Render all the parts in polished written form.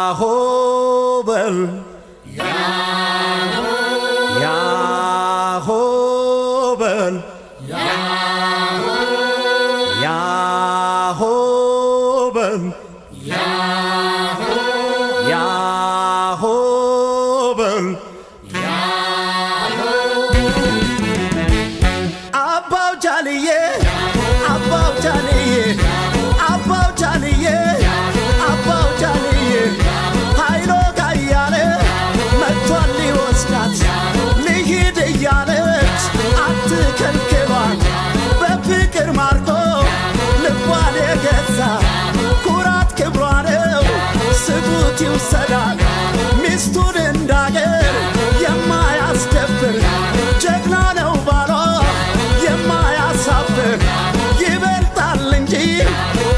ያሆበል ያሆበል ያሆበል ያሆበል አባው ጃልዬ አባው ጃልዬ አባው ጃልዬ አባው ጃልዬ ኃይሎ ጋያለ መጥቷል ሊወስዳት ልሂድ እያለች አትከልክሏት በፍቅር ማርኮ ልቧን የገዛ ኩራት ክብሯ ነው ስጡት ይውሰዳል ሚስቱን እንዳገር የማያስደፍር ጀግና ነው ባሏ የማያሳፍር ይበልጣል እንጂ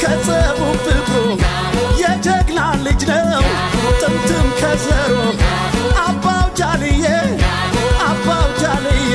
ከጸቡ ፍቅሩ የጀግና ልጅ ነው ጥምትም ከዘሮ አባው ጃልዬ አባው ጃልዬ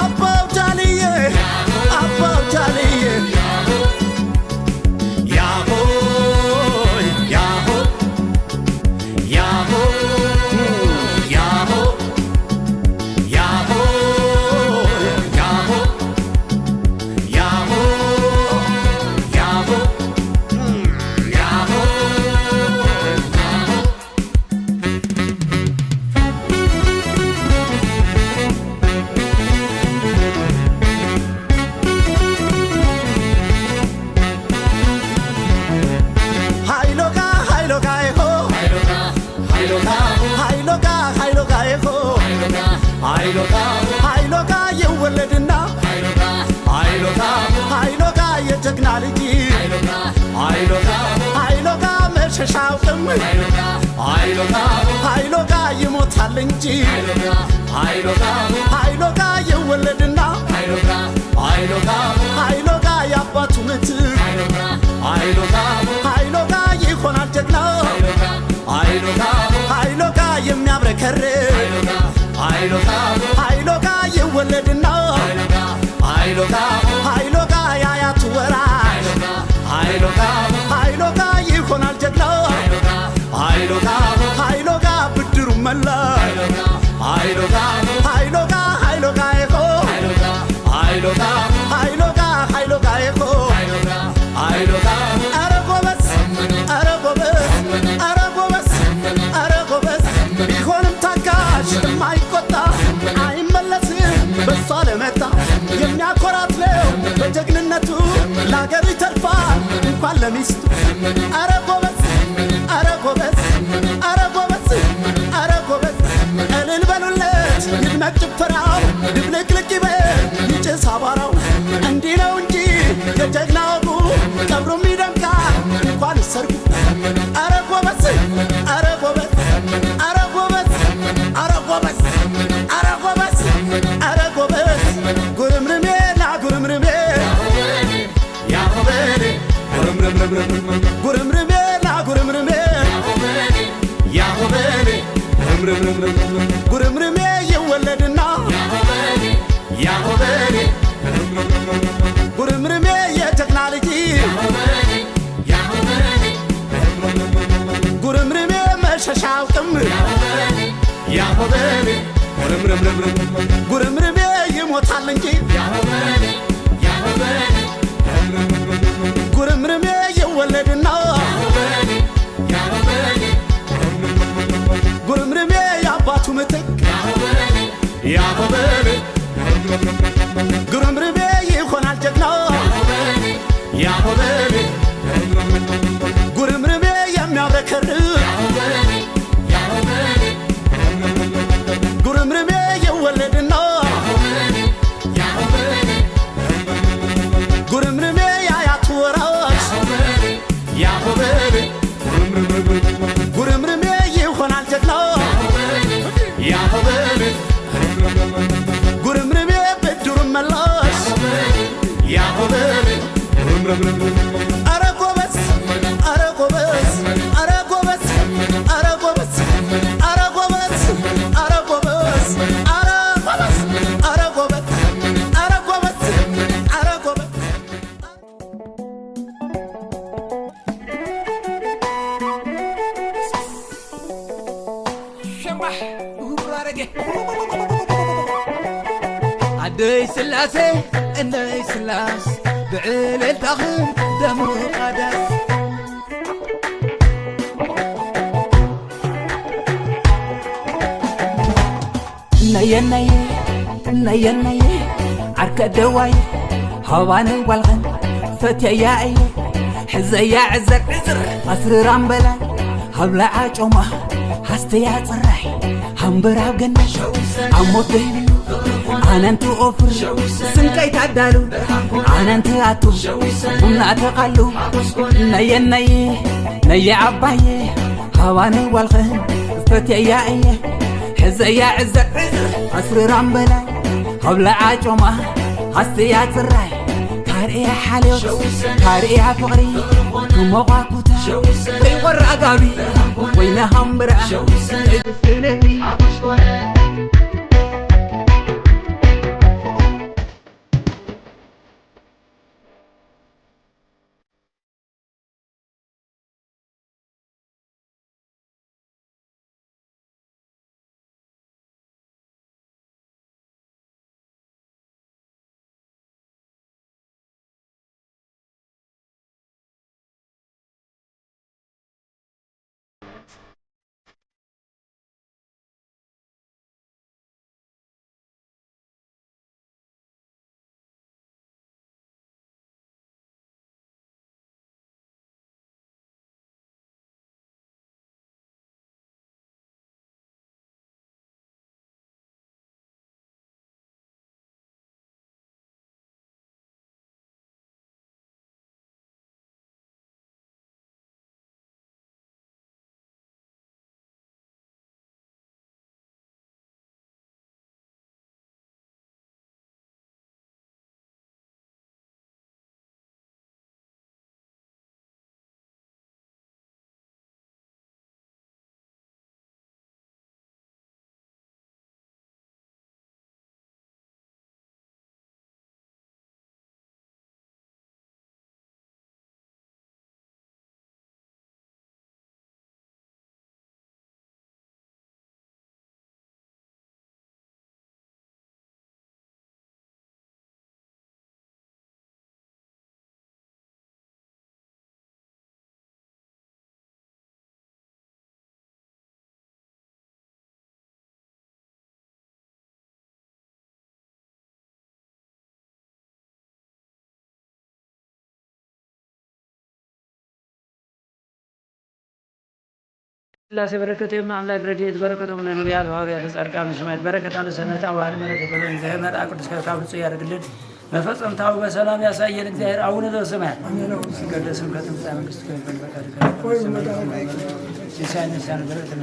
አባው ጃልዬ አባው ጃልዬ ያሆ ያሆ ያሆ ያሆ ያሆ ያሆ ያሆ ያሆ ያሆ ሃይሎጋ ሃይሎጋ ይሆ ሃይሎጋ ሃይሎጋ ይሆ ሃይሎጋ ሃይሎጋ ይወለድና ሃይሎጋ የጀግና ልጅ ሃይሎጋ መሸሻው ጥም ሃይሎጋ ይሞታል እንጂ ሃይሎጋ ይወለድና ሃይሎጋ የአባቱ ምትክ ሃይሎጋ ይሆናል ጀግና ሃይሎጋ የሚያብረከርክ ሃይሎጋ ይወለድና ሃይሎጋ ያያቱ ወራሽ ሃይሎጋ ይሆናል ጀግና ሃይሎጋ ብድሩ መላሽ ሃይሎጋ ይሆ ሃይሎጋ ይሆ ኧረ ጎበዝ ኧረ ጎበዝ ኧረ ጎበዝ ኧረ ጎበዝ ቢሆንም ታጋሽ የማይቆጣ አይመለስም በሷ ለመጣ የሚያኮራት ነው በጀግንነቱ ለአገሩ ይተርፋል እንኳን ለሚስቱ ኧረ ጎበዝ ኧረ ጎበዝ ኧረ ጎበዝ ኧረ ጎበዝ እልል በሉለት ይድመቅ ጭፈራው ድብልቅልቅ ይበል ይጭስ አቧራው እንዲህ ነው እንጂ የጀግና ወጉ ቀብሩም ይደምቃል እንኳን ሰርጉ ኧረ ጎበዝ ኧረ ጎበዝ ኧረ ጎበዝ ኧረ ጎበዝ ኧረ ጎበዝ ኧረ ጎበዝ ጉርምርሜ ና ጉርምርሜ ያሆበል ጉርምርሜ ና ጉርምርሜ ያሆበል ጉርምርሜ ይወለድና ያሆበል ጉርምርሜ የጀግና ልጅ ጉርምርሜ መሸሻው ጥም ያሆበል ጉርምርሜ ይሞታል እንጂ ጉርምርሜ ይወለድና ጉርምርሜ የአባቱ ምትክ ያሆበል ጉርምርሜ ይሆናል ጀግና ያሆበል ጉርምርሜ የሚያብረከርክ ጉርምርሜ ይወለድና ጉርምርሜ ያያቱ ወራሽ ያሆበል ጉርምርሜ ይሆናል ጀግና ያሆበል ጉርምርሜ ብድሩን መላሽ ያሆበል ኧረ ጎበዝ ኧረ ጎበዝ ኧረ ጎበዝ ኧረ ጎበዝ ኧረ ጎበዝ ኧረ ጎበዝ ኧረ ጎበዝ ኧረ ጎበዝ ኧረ ጎበዝ ኧረ ጎበዝ عدي سلاسي اني سلاس بعيل التخم دم قدس نيا عركة دواي هوان والغن فتياي حزيا عزر قصر رامبلا هبلا عجومة هستيا صراحي همبرا بجنش عموت بيبي أنا انتو أوفر سنكي تعدالو أنا انتو عطو ونا تقلو نيا عباي هواني والغن فتياي حزيا عزر قصر رامبلا هبلا عجومة هستيا صراحي كارئي حاليوت كارئي فقري كموقاكوتا بيور أقابي وينا همبرا إدفنهي لا سبركة يوم الله بريد بركة من النبيات وهذه الأرقام السماء بركة على سنة وعلى ملك كل زي ما أكل سكاب سيارة قلنا نفسهم تاو بسلام يا سيد الزهر أول ذو سماء قد سمعت مسلم كستكين بالبكر إنسان بركة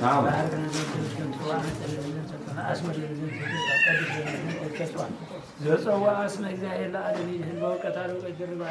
نعم زوجوا اسمع إذا إلا أدني البوق كتارو كجرب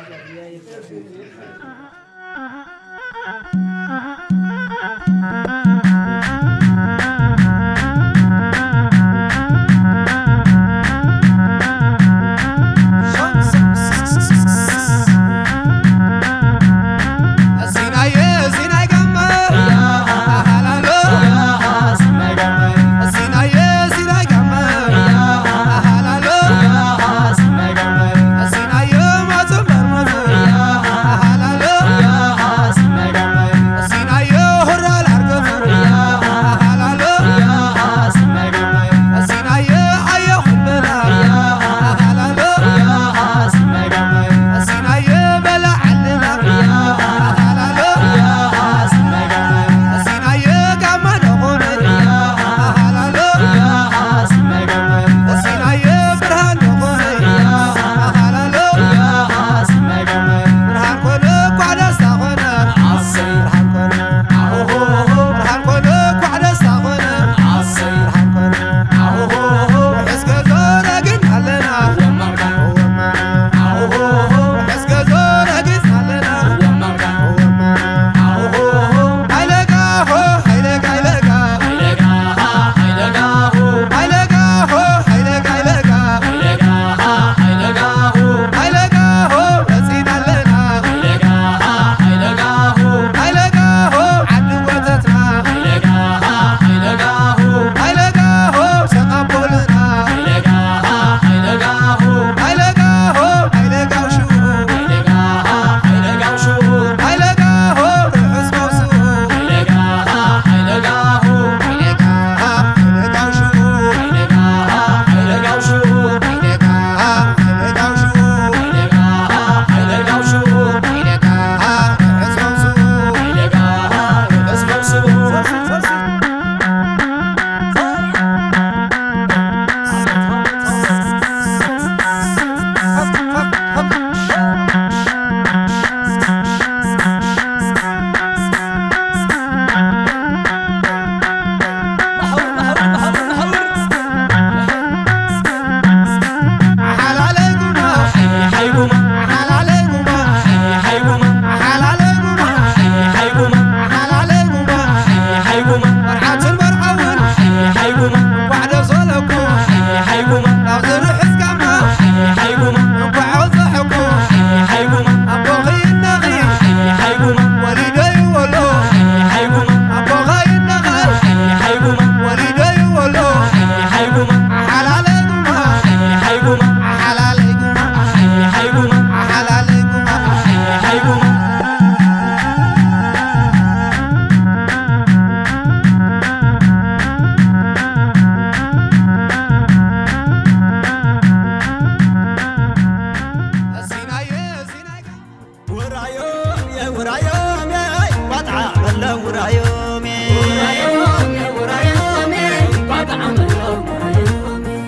ورايوم قطع ملو ورايوم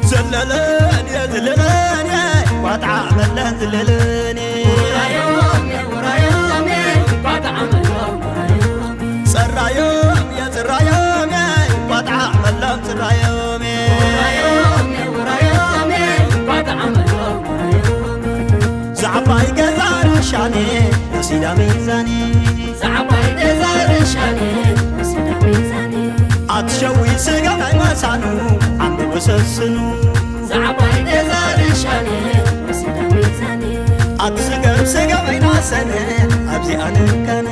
زللان يا زللان قطع ملان زللان سرايوم يا سرايوم قطع ملام سرايوم زعباي قزار شاني وسيدا ميزاني زعباي قزار شاني وسيدا ميزاني أتشوي سقم مسانو عم بسسنو زعباي قزار شاني وسيدا ميزاني أتسقم سقم ناسني أبزي أنا كان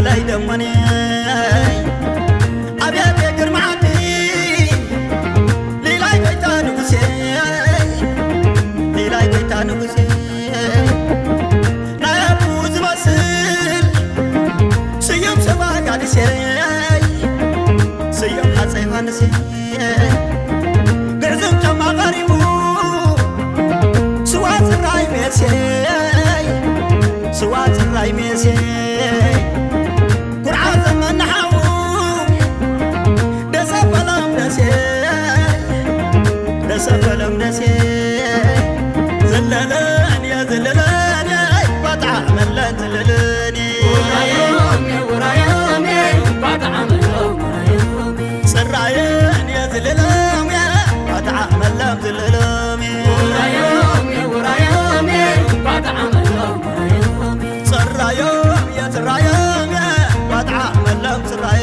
لا يدمني أبيات يقرمعني ليلاي بيتان وسي ليلاي بيتان وسي نابوز مسل سيوم سما قاعد سي سيوم حصي هانسي بعزم جما غريبو سوات الراي ميسي سوات الراي ميسي سفلم نسي زللان يا زللان قطع ملان زللاني ورايوم قطع ملان سرايان يا زللام قطع ملان زللامي ورايوم قطع ملان سرايوم يا سرايام قطع ملان سرايام